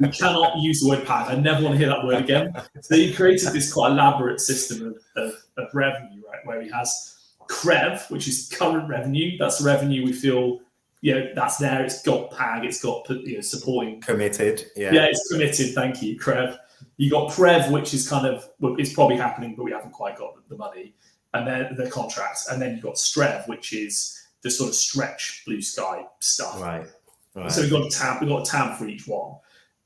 we cannot use the word PAG. I never want to hear that word again. So he created this quite elaborate system of revenue, right, where he has CREV, which is current revenue. That's revenue we feel, that's there. It's got PAG. It's got supporting. Committed. Yeah, it's committed. Thank you, CREV. You got PREV, which is it's probably happening, but we haven't quite got the money. And then the contracts, and then you've got STREV, which is the sort of stretch blue sky stuff. Right. So we've got a TAM for each one.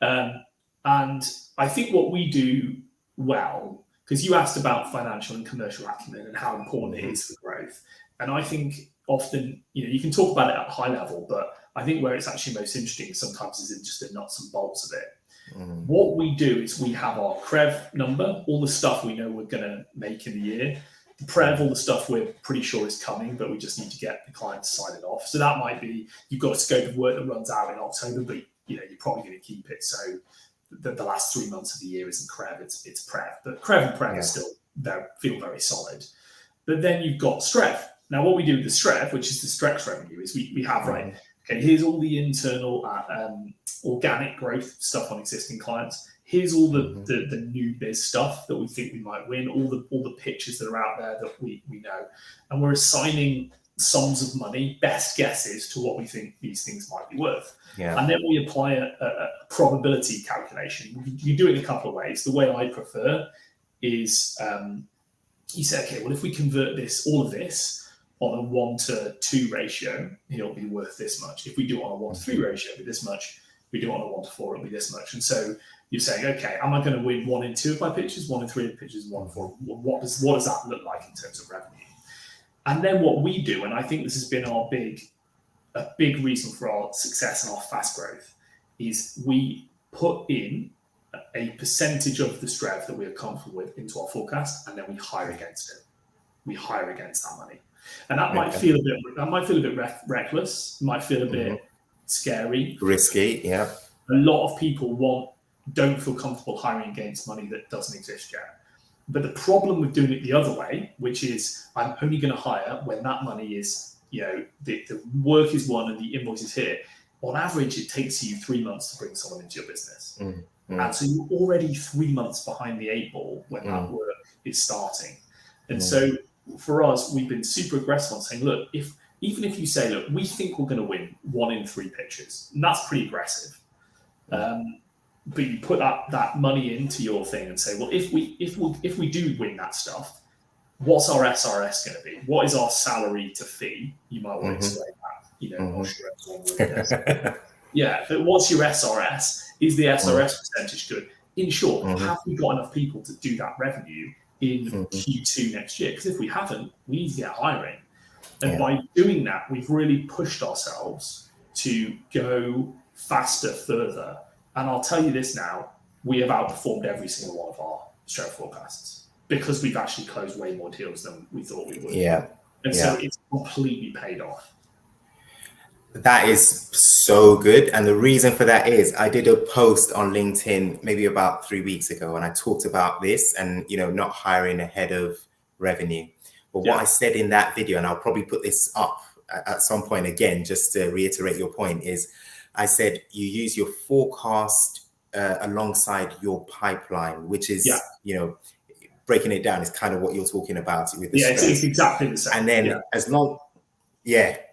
And I think what we do well, because you asked about financial and commercial acumen and how important it is for growth. And I think often, you can talk about it at a high level, but I think where it's actually most interesting sometimes is in just the nuts and bolts of it. What we do is we have our CREV number, all the stuff we know we're going to make in the year. The PREV, all the stuff we're pretty sure is coming, but we just need to get the client to sign it off. So that might be, you've got a scope of work that runs out in October, but you're probably going to keep it. So the last 3 months of the year isn't CREV, it's PREV. But CREV and PREV still feel very solid. But then you've got STREV. Now, what we do with the STREV, which is the stretch revenue, is we have, right, okay, here's all the internal organic growth stuff on existing clients. Here's all the new biz stuff that we think we might win, all the pitches that are out there that we know. And we're assigning sums of money, best guesses to what we think these things might be worth. Yeah. And then we apply a probability calculation. You do it in a couple of ways. The way I prefer is you say, okay, well, if we convert all of this on a 1-to-2 ratio, it'll be worth this much. If we do it on a 1-to-3 ratio, it'll be this much. If we do it on a 1-to-4, it'll be this much. And so you're saying, okay, am I going to win 1 in 2 of my pitches, 1 in 3 of the pitches, 1 in 4? What does that look like in terms of revenue? And then what we do, and I think this has been a big reason for our success and our fast growth, is we put in a percentage of the STREV that we are comfortable with into our forecast, and then we hire against it. We hire against that money, and that might feel a bit reckless. Might feel a bit scary, risky. Yeah, a lot of people don't feel comfortable hiring against money that doesn't exist yet. But the problem with doing it the other way, which is I'm only going to hire when that money is, the work is won and the invoice is here. On average, it takes you 3 months to bring someone into your business. And so you're already 3 months behind the 8 ball when that work is starting. And so for us, we've been super aggressive on saying, look, even if you say, look, we think we're going to win 1 in 3 pitches, and that's pretty aggressive. But you put that money into your thing and say, well, if we do win that stuff, what's our SRS going to be? What is our salary to fee? You might want to explain that. I'm not sure everyone yeah, but what's your SRS? Is the SRS percentage good? In short, have we got enough people to do that revenue in Q2 next year? Because if we haven't, we need to get hiring. And by doing that, we've really pushed ourselves to go faster, further. And I'll tell you this now, we have outperformed every single one of our STREV forecasts because we've actually closed way more deals than we thought we would. Yeah. And so it's completely paid off. That is so good. And the reason for that is I did a post on LinkedIn maybe about 3 weeks ago, and I talked about this and, not hiring ahead of revenue. But what I said in that video, and I'll probably put this up at some point again, just to reiterate your point, is I said you use your forecast alongside your pipeline, which is, breaking it down is kind of what you're talking about with the stress. It's exactly the same. And then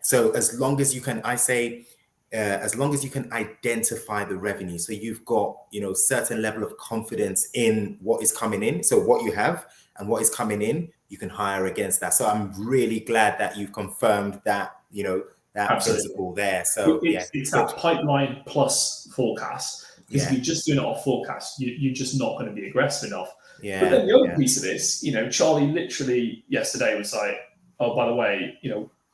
so as long as you can, I say, as long as you can identify the revenue, so you've got, certain level of confidence in what is coming in. So what you have and what is coming in, you can hire against that. So I'm really glad that you've confirmed that, that Absolutely. Principle there. So it's that pipeline plus forecast. Because if you're just doing it off forecast, you're just not going to be aggressive enough. But then the other piece of this, Charlie literally yesterday was like, oh, by the way,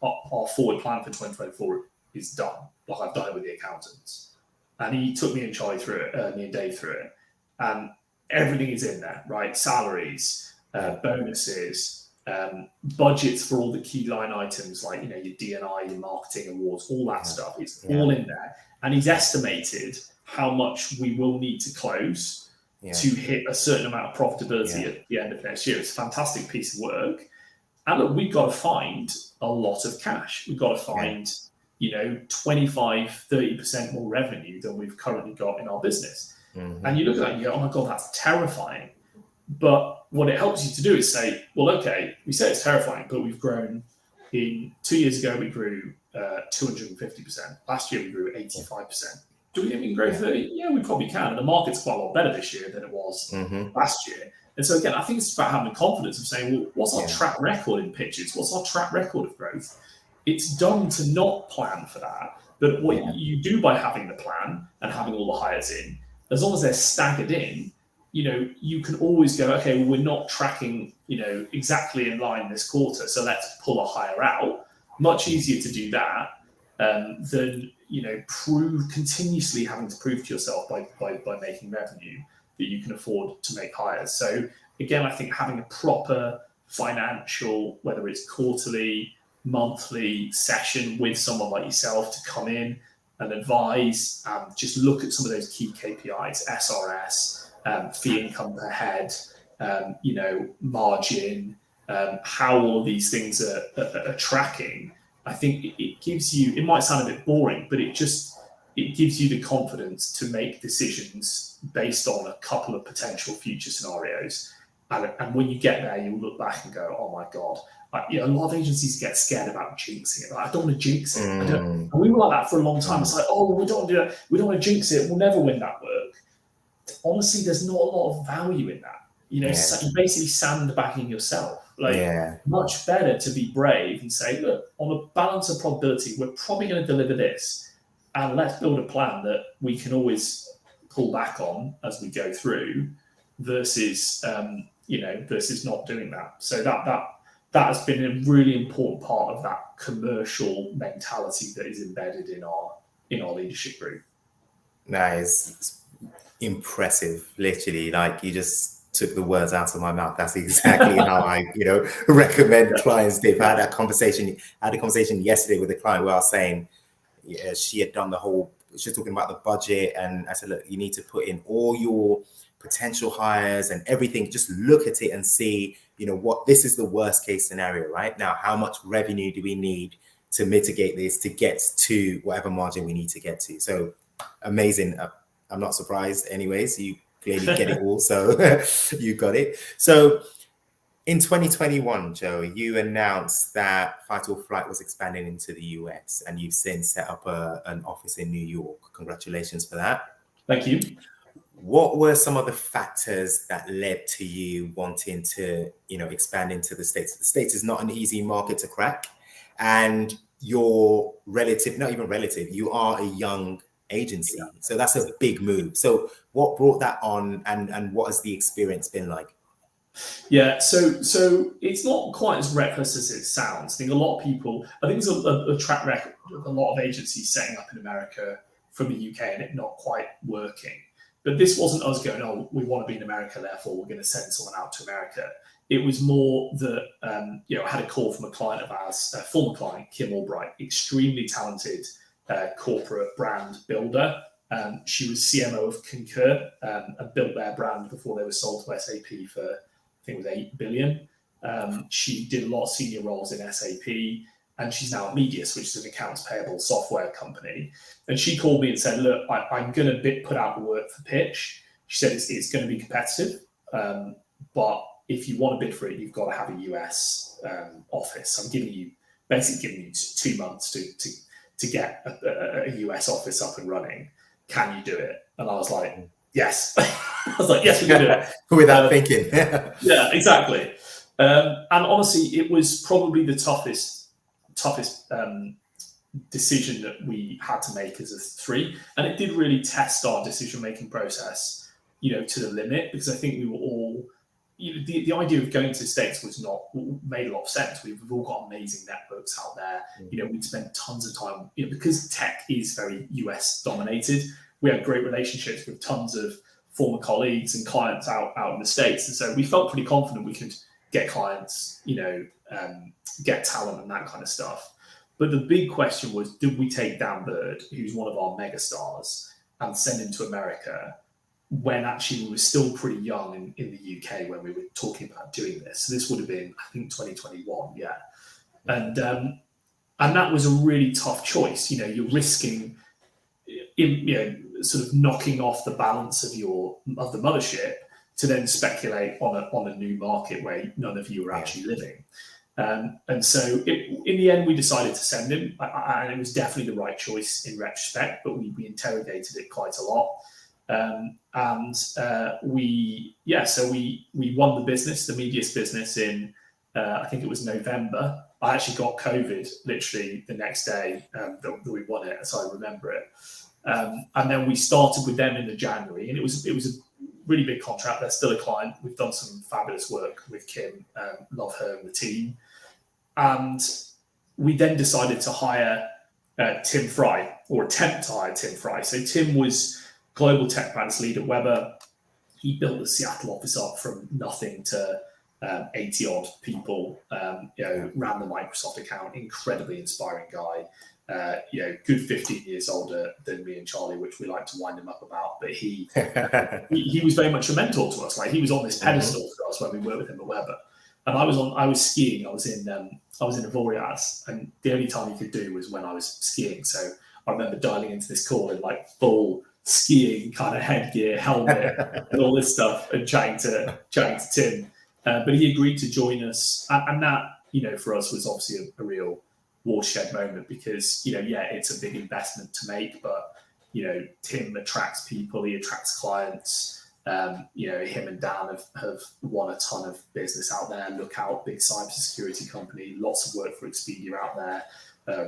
our forward plan for 2024 is done. Like, I've done it with the accountants. And he took me and Charlie through it, me and Dave through it. And everything is in there, right? Salaries, bonuses, budgets for all the key line items, like, your D&I, your marketing awards, all that stuff. It's all in there. And he's estimated how much we will need to close to hit a certain amount of profitability at the end of next year. It's a fantastic piece of work. And look, we've got to find a lot of cash. We've got to find, 25, 30% more revenue than we've currently got in our business. Mm-hmm. And you look at that and you go, oh my God, that's terrifying. But what it helps you to do is say, well, okay, we say it's terrifying, but we've grown. In 2 years ago, we grew 250%. Last year, we grew 85%. Do we think we can grow 30? Yeah, we probably can. And the market's quite a lot better this year than it was last year. And so again, I think it's about having the confidence of saying, well, what's our track record in pitches? What's our track record of growth? It's dumb to not plan for that. But what you do by having the plan and having all the hires in, as long as they're staggered in, you can always go, okay, well, we're not tracking, exactly in line this quarter. So let's pull a hire out. Much easier to do that than, continuously having to prove to yourself by making revenue that you can afford to make hires. So again, I think having a proper financial, whether it's quarterly, monthly session with someone like yourself to come in and advise, just look at some of those key KPIs, SRS, fee income per head, margin, how all of these things are tracking. I think it gives you, it might sound a bit boring, but it gives you the confidence to make decisions based on a couple of potential future scenarios. And when you get there, you'll look back and go, oh my God. A lot of agencies get scared about jinxing it. Like, I don't want to jinx it. And we were like that for a long time. It's like, oh, we don't want to do that. We don't want to jinx it. We'll never win that work. Honestly, there's not a lot of value in that. You're basically sandbagging yourself. Much better to be brave and say, look, on a balance of probability, we're probably going to deliver this, and let's build a plan that we can always pull back on as we go through, versus versus not doing that. So that has been a really important part of that commercial mentality that is embedded in our leadership group. That is impressive. Literally, like, you just took the words out of my mouth. That's exactly how I, recommend clients do. I had a conversation yesterday with a client where I was saying, she had done she was talking about the budget, and I said, look, you need to put in all your potential hires and everything. Just look at it and see, what this is the worst case scenario, right? Now, how much revenue do we need to mitigate this to get to whatever margin we need to get to? So amazing. I'm not surprised anyways. You clearly get it all. So you got it. So in 2021, Joe, you announced that Fight or Flight was expanding into the US, and you've since set up an office in New York. Congratulations for that. Thank you. What were some of the factors that led to you wanting to, expand into the States? The States is not an easy market to crack, and you're you are a young agency. So that's a big move. So what brought that on, and what has the experience been like? Yeah, so it's not quite as reckless as it sounds. I think a lot of people, there's a track record of a lot of agencies setting up in America from the UK and it not quite working. But this wasn't us going, oh, we want to be in America, therefore we're going to send someone out to America. It was more that, I had a call from a client of ours, a former client, Kim Albright, extremely talented corporate brand builder. She was CMO of Concur and built their brand before they were sold to SAP for, I think it was 8 billion. She did a lot of senior roles in SAP, and she's now at Medius, which is an accounts payable software company. And she called me and said, look, I'm going to put out the work for pitch. She said it's going to be competitive, but if you want to bid for it, you've got to have a US office. I'm basically giving you 2 months to get a US office up and running. Can you do it? And I was like, yes. I was like, yes, we can do it. Without thinking. Yeah, exactly. And honestly, it was probably the toughest decision that we had to make as a three. And it did really test our decision-making process, to the limit, because I think we were all, the idea of going to the States made a lot of sense. We've all got amazing networks out there. We'd spent tons of time, because tech is very US dominated. We had great relationships with tons of former colleagues and clients out in the States. And so we felt pretty confident we could get clients, get talent and that kind of stuff. But the big question was, did we take Dan Bird, who's one of our mega stars, and send him to America when actually we were still pretty young in the UK when we were talking about doing this? So this would have been, I think, 2021, yeah. And that was a really tough choice. You're risking, sort of knocking off the balance of the mothership to then speculate on a new market where none of you are actually living. And so in the end, we decided to send him, and it was definitely the right choice in retrospect, but we interrogated it quite a lot. We won the business, the Medius business in, I think it was November. I actually got COVID literally the next day that we won it, so I remember it. And then we started with them in the January, and it was a really big contract. They're still a client. We've done some fabulous work with Kim, love her and the team. And we then decided to hire Tim Fry, or attempt to hire Tim Fry. So Tim was global tech practice lead at Weber. He built the Seattle office up from nothing to 80 odd people, ran the Microsoft account, incredibly inspiring guy. Good 15 years older than me and Charlie, which we like to wind him up about. But he was very much a mentor to us. Like, he was on this pedestal for us when we worked with him at Weber. And I was skiing. I was in Avoriaz, and the only time you could do was when I was skiing. So I remember dialing into this call in like full skiing kind of headgear, helmet, and all this stuff, and chatting to Tim. But he agreed to join us, and that, for us was obviously a real watershed moment, because it's a big investment to make, but Tim attracts people, he attracts clients. Him and Dan have won a ton of business out there. Lookout, big cybersecurity company, lots of work for Expedia out there,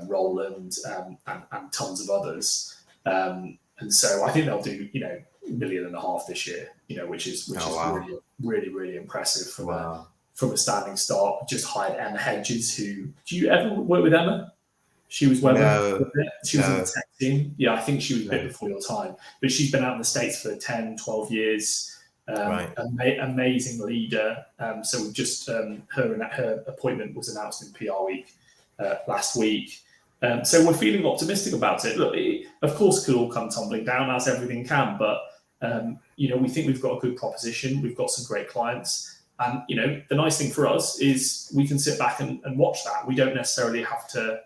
Roland, and tons of others. And so I think they'll do $1.5 million this year, which is wow. really, really impressive from a standing start. Just hired Emma Hedges, who, do you ever work with Emma? She was Weber. No, she was in the tech team. Yeah, I think she was a bit before your time. But she's been out in the States for 10, 12 years. Amazing leader. So we've just, her appointment was announced in PR Week last week. So we're feeling optimistic about it. Look, it, of course, could all come tumbling down, as everything can. But, we think we've got a good proposition. We've got some great clients. And, the nice thing for us is we can sit back and watch that. We don't necessarily have to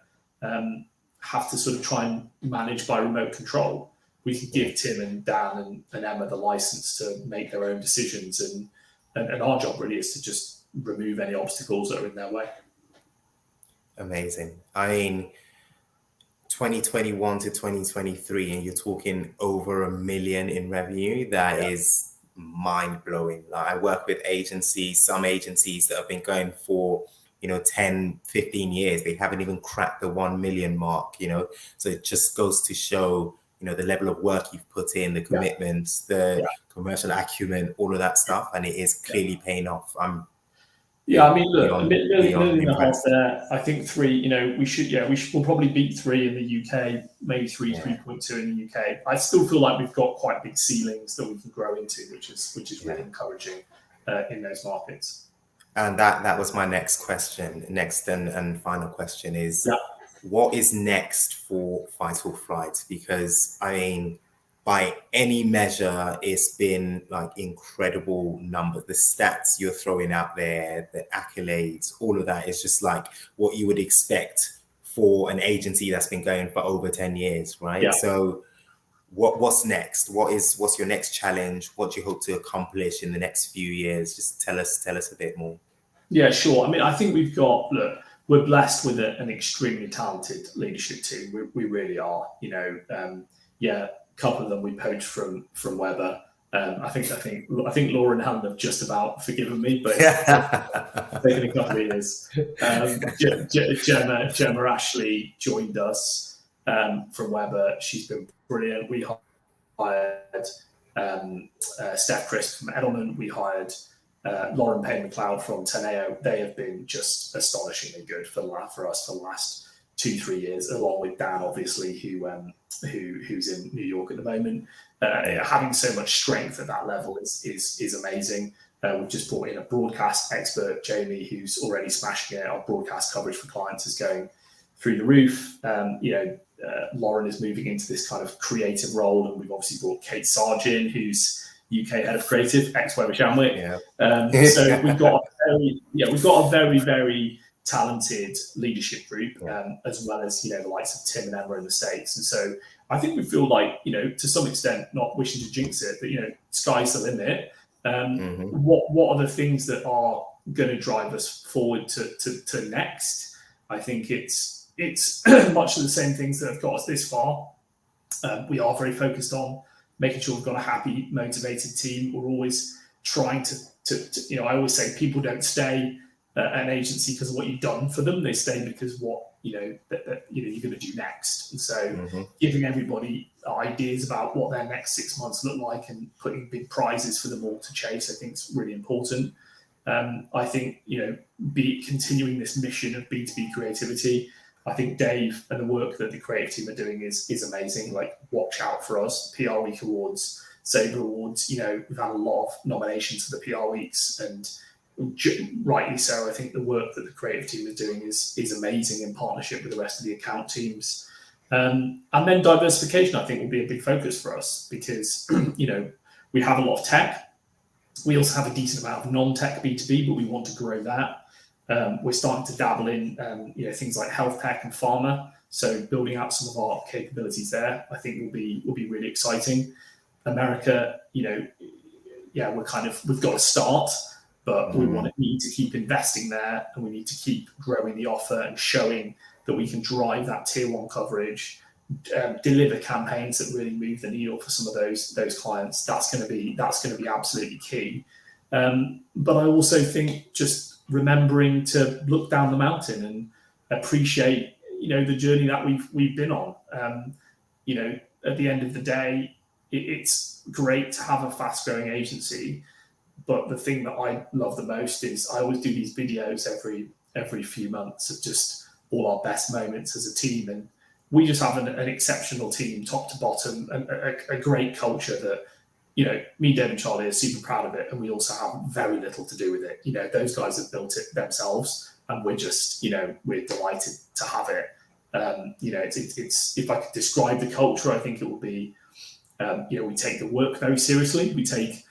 sort of try and manage by remote control. We can give Tim and Dan and Emma the license to make their own decisions, and our job really is to just remove any obstacles that are in their way. Amazing. I mean, 2021 to 2023, and you're talking over $1 million in revenue. That is mind-blowing. Like, I work with some agencies that have been going for 10, 15 years. They haven't even cracked the 1 million mark, So it just goes to show, the level of work you've put in, the commitments, the commercial acumen, all of that stuff. And it is clearly paying off. Look, $1.5 million there. I think 3, we'll probably beat 3 in the UK, maybe 3.2 in the UK. I still feel like we've got quite big ceilings that we can grow into, which is really encouraging in those markets. And that was my next question. Next and final question is, what is next for Vital Flight? Because I mean, by any measure, it's been like incredible numbers. The stats you're throwing out there, the accolades, all of that is just like what you would expect for an agency that's been going for over 10 years, right? Yeah. So what's next? What's your next challenge? What do you hope to accomplish in the next few years? Just tell us a bit more. Yeah, sure. I mean, I think we're blessed with an extremely talented leadership team. We really are. A couple of them we poached from Weber. I think Laura and Helen have just about forgiven me, but it's taken a couple of years. Gemma Ashley joined us from Weber. She's been brilliant. We hired Steph Crisp from Edelman. We hired Lauren Payne-McLeod from Teneo. They have been just astonishingly good for us for the last 2-3 years, along with Dan, obviously, who's in New York at the moment. Having so much strength at that level is amazing. We've just brought in a broadcast expert, Jamie, who's already smashing it. Our broadcast coverage for clients is going through the roof. Lauren is moving into this kind of creative role, and we've obviously brought Kate Sargent, who's UK head of creative, ex-Weber Shandwick. So we've got a very, very talented leadership group, as well as the likes of Tim and Emma in the States. And so I think we feel like, to some extent, not wishing to jinx it, but sky's the limit. What are the things that are going to drive us forward to next? I think it's much of the same things that have got us this far. We are very focused on making sure we've got a happy, motivated team. We're always trying to I always say people don't stay at an agency because of what you've done for them. They stay because what you're going to do next. And so giving everybody ideas about what their next 6 months look like and putting big prizes for them all to chase, I think is really important. I think, be continuing this mission of B2B creativity. I think Dave and the work that the creative team are doing is amazing. Like, watch out for us. PR Week Awards, Sabre Awards, we've had a lot of nominations for the PR Weeks, and rightly so. I think the work that the creative team is doing is amazing in partnership with the rest of the account teams. And then diversification, I think, will be a big focus for us because, we have a lot of tech. We also have a decent amount of non-tech B2B, but we want to grow that. We're starting to dabble in, things like health tech and pharma. So building out some of our capabilities there, I think will be really exciting. America, we've got to start, but we need to keep investing there, and we need to keep growing the offer and showing that we can drive that tier 1 coverage, deliver campaigns that really move the needle for some of those clients. That's going to be absolutely key. But I also think just remembering to look down the mountain and appreciate, the journey that we've been on. At the end of the day, it's great to have a fast-growing agency, but the thing that I love the most is I always do these videos every few months of just all our best moments as a team, and we just have an exceptional team, top to bottom, and a great culture that. Me, Dave, and Charlie are super proud of it, and we also have very little to do with it. Those guys have built it themselves, and we're just, we're delighted to have it. It's if I could describe the culture, I think it will be, we take the work very seriously. We take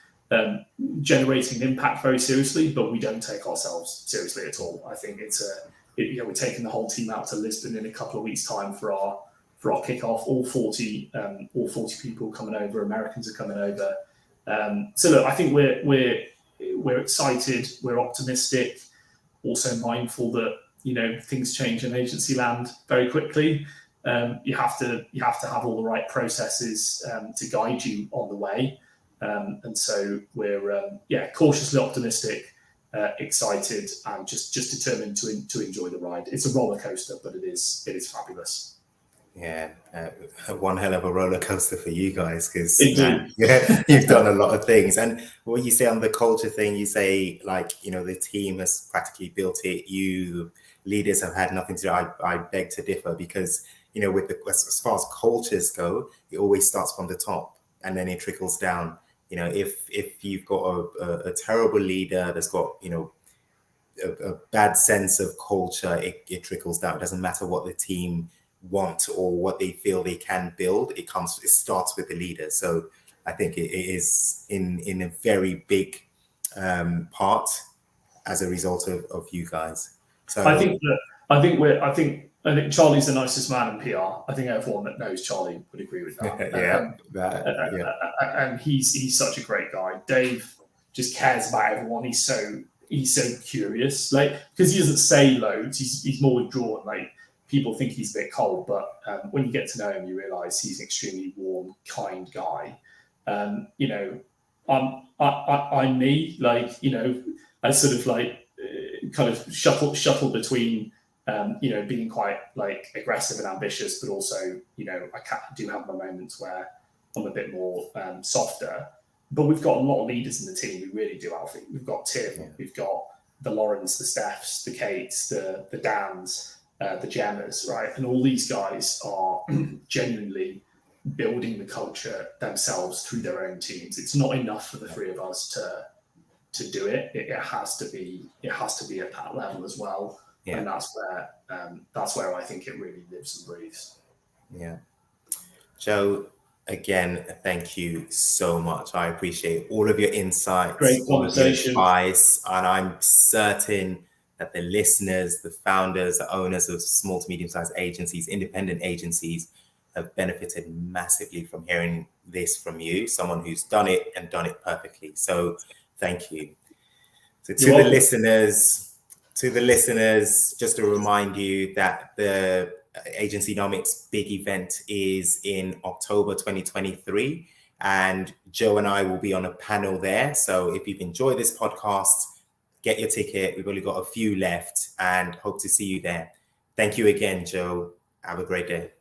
generating impact very seriously, but we don't take ourselves seriously at all. I think we're taking the whole team out to Lisbon in a couple of weeks' time for our kickoff. All 40 people coming over. Americans are coming over. So look, I think we're excited. We're optimistic. Also mindful that things change in agency land very quickly. You have to have all the right processes to guide you on the way. And so we're cautiously optimistic, excited, and just determined to enjoy the ride. It's a roller coaster, but it is fabulous. Yeah, one hell of a roller coaster for you guys, because you've done a lot of things. And what you say on the culture thing, you say the team has practically built it. You leaders have had nothing to do. I beg to differ, because as far as cultures go, it always starts from the top and then it trickles down. If you've got a terrible leader that's got a bad sense of culture, it trickles down. It doesn't matter what the team want or what they feel they can build. It starts with the leader. So I think it is in a very big part as a result of you guys. So I think Charlie's the nicest man in PR. I think everyone that knows Charlie would agree with that. And he's such a great guy. Dave just cares about everyone. He's so curious, like, because he doesn't say loads. He's more withdrawn. Like, people think he's a bit cold, but when you get to know him, you realise he's an extremely warm, kind guy. You know, I'm me. Like, you know, I sort of like kind of shuffle between. You know, being quite like aggressive and ambitious, but also, you know, I do have my moments where I'm a bit more softer. But we've got a lot of leaders in the team. We really do, Alfie. We've got Tim, we've got the Laurens, the Stephs, the Kates, the Dans, the Gemmas, right? And all these guys are genuinely building the culture themselves through their own teams. It's not enough for the three of us to do it. It has to be at that level as well. Yeah. And that's where I think it really lives and breathes. Yeah. Joe, again, thank you so much. I appreciate all of your insights, great all of your conversation, advice, and I'm certain that the listeners, the founders, the owners of small to medium-sized agencies, independent agencies, have benefited massively from hearing this from you, someone who's done it and done it perfectly. So thank you. So to the listeners, just to remind you that the Agencynomics big event is in October 2023, and Joe and I will be on a panel there. So if you've enjoyed this podcast, get your ticket. We've only got a few left and hope to see you there. Thank you again, Joe. Have a great day.